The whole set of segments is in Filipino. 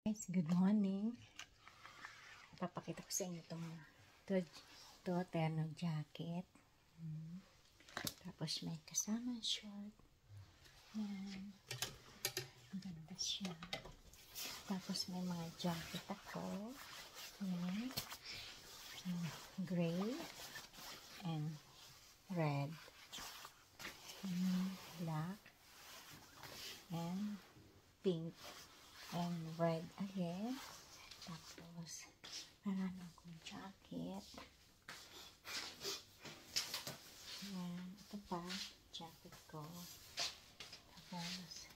Guys, good morning. Papakita ko sa inyo itong terno jacket. Tapos may kasama short. Yan. Ang ganda siya. Tapos may mga jacket ako. Yan. Gray and red. Black and pink and red again. Tapos marami akong jacket. Yan. Ito pa jacket ko. Tapos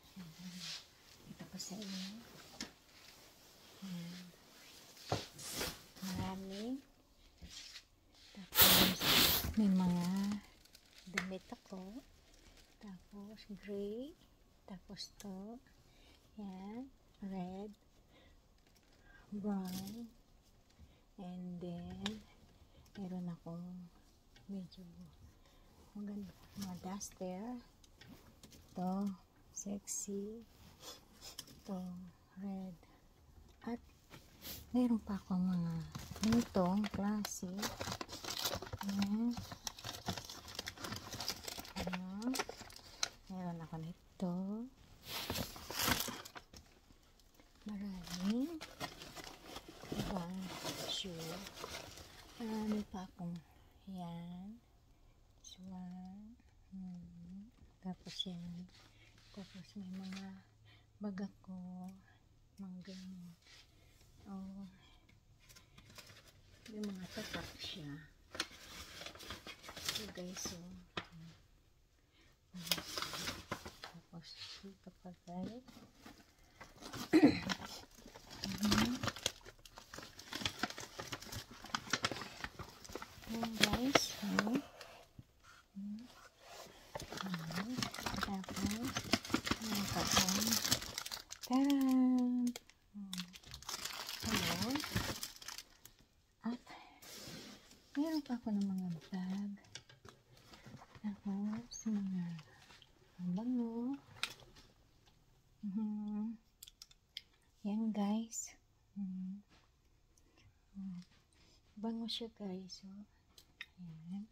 ito pa sa inyo. Yan. Marami. Tapos may mga damit ako. Tapos gray. Tapos to. Yan. Red. Brown. And then meron akong medyo maganda mga duster. Ito. Sexy. Ito. Red. At meron pa akong mga nitong classic. Yan. Meron ako nito. Maraming ibang shoe. Marami pa akong yan. This one. Tapos yan. Tapos may mga bag ako. Mga ganyan. Oh. May mga tatak siya. So guys, so. Tapos dito pa guys. Ayan guys. Tapos meron pa akong taran. Ayan. At meron pa ako ng mga bag. Tapos mga bango. Yan guys. Bango siya guys. So, yan.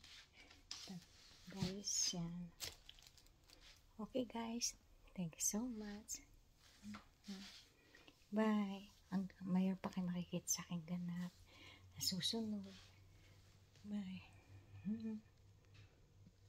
Guys, yan. Okay guys. Thank you so much. Bye. Mayroon pa kayo makikita sa aking ganap na susunod. Bye.